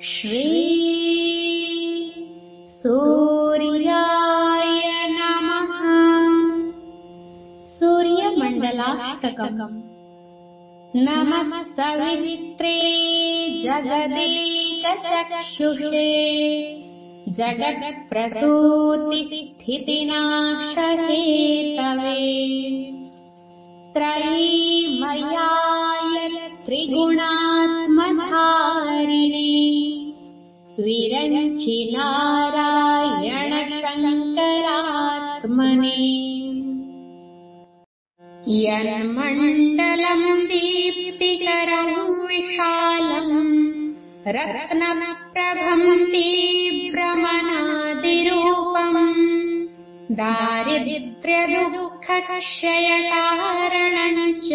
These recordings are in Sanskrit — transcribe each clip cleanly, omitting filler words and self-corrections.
श्री सूर्याय नमः। सूर्यमण्डलाष्टकम्। नमः सवित्रे जगदेकचक्षुषे जगत्प्रसूतिस्थितिनाशहेतवे त्रयीमयाय त्रिगुणात्मधारिणे विरञ्चि नारायण शङ्करात्मने। यन्मण्डलम् दीप्तिकरम् विशालम् रत्नप्रभम् तीव्रमनादिरूपम् दारिद्र्यदुःखक्षयकारणम् च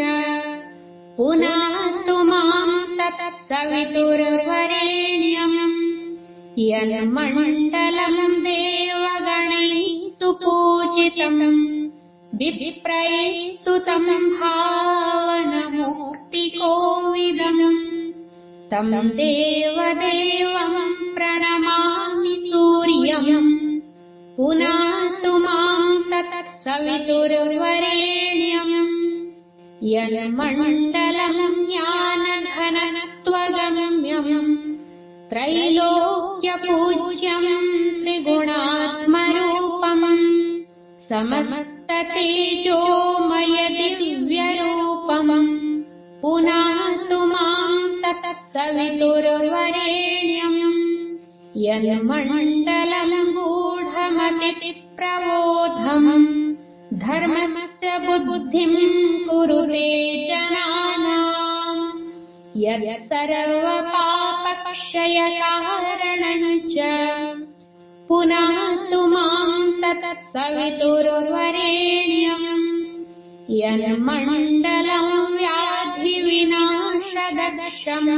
पुनातु माम् तत्सवितुर्वरेण्यम्। यन्मण्डलम् देवगणैः सुपूजितम् विप्रैः स्तुतम् भावनमुक्तिकोविदम् तम् देवदेवम् प्रणमामि सूर्यम् पुनातु माम् तत्सवितुर्वरेण्यम्। यन्मण्डलम् ज्ञानघनत्वगम्यम् त्रैलोक्यपूज्यम् त्रिगुणात्मरूपम् समस्ततेजोमय दिव्यरूपम् पुनातु माम् तत्सवितुर्वरेण्यम्। यन्मण्डलम् गूढमतिप्रबोधम् धर्मस्य बुद्धिम् कुरुते जनानाम् यत्सर्वपापक्षयकारणम् च पुनातु माम् तत्सवितुर्वरेण्यम्। यन्मण्डलम् व्याधिविनाशदक्षम्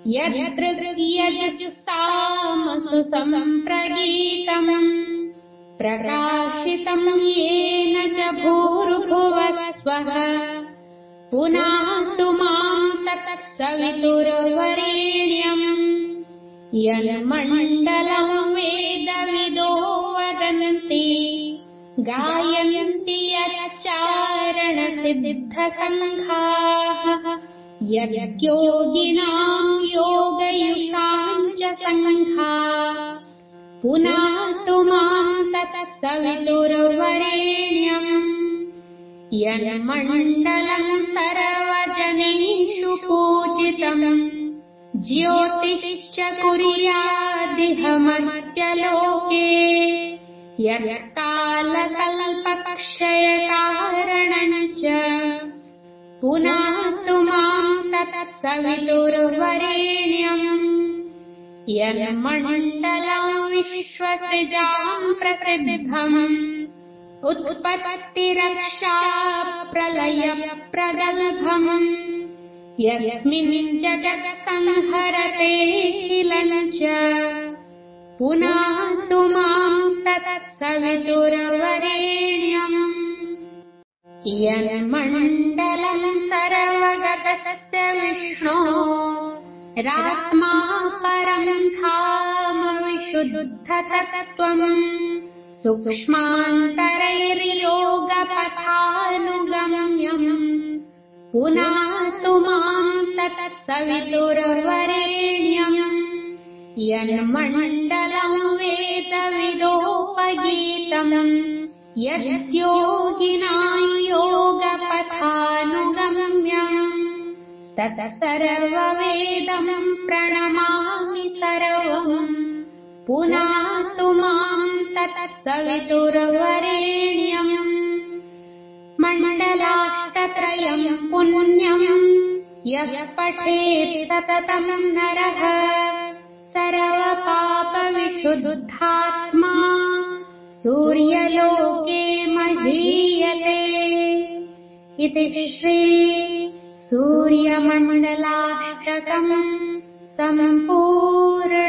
यद्यजुस्तामसु सम्प्रगीतम् प्रकाशितम् येन च भूर्भुवः स्वः पुनातु माम् तत्सवितुर्वरेण्यम्। यन्मण्डलम् वेदविदो वदन्ति गायन्ति यच्चारणसिद्धसङ्घाः यद्योगिनाम् योगयुषाम् च सङ्घाः पुनातु माम् तत्सवितुर्वरेण्यम्। यन्मण्डलम् सर्वजनेषु पूजितम् ज्योतिश्च कुर्यादिह मर्त्यलोके यत्कालकल्पक्षयकारणम् च पुनातु माम् तत्सवितुर्वरेण्यम्। यन्मण्डलम् विश्वसृजाम् प्रसिद्धम् उत्पत्तिरक्षा प्रलय प्रगल्भम् यस्मिन् जगत्संहरतेऽखिलम् च पुनातु माम् तत्सवितुर्वरेण्यम्। यन्मण्डलम् सर्वगतस्य विष्णो रात्मा परम् धाम विशुद्धतत्त्वम् सूक्ष्मान्तरैर्योगपथानुगम्यम् पुनातु माम् तत्सवितुर्वरेण्यम्। यन्मण्डलम् वेदविदोपगीतम् यद्योगिनाम् योगपथानुगम्यम् तत्सर्ववेदम् प्रणमामि सर्वम् पुनातु माम् तत्सवितुर्वरेण्यम्। मण्डलाष्टत्रयम् पुण्यम् यः पठेत् सततम् नरः सर्वपापविशुद्धात्मा सूर्यलोके महीयते। इति श्री सूर्यमण्डलाष्टकम् सम्पूर्णम्।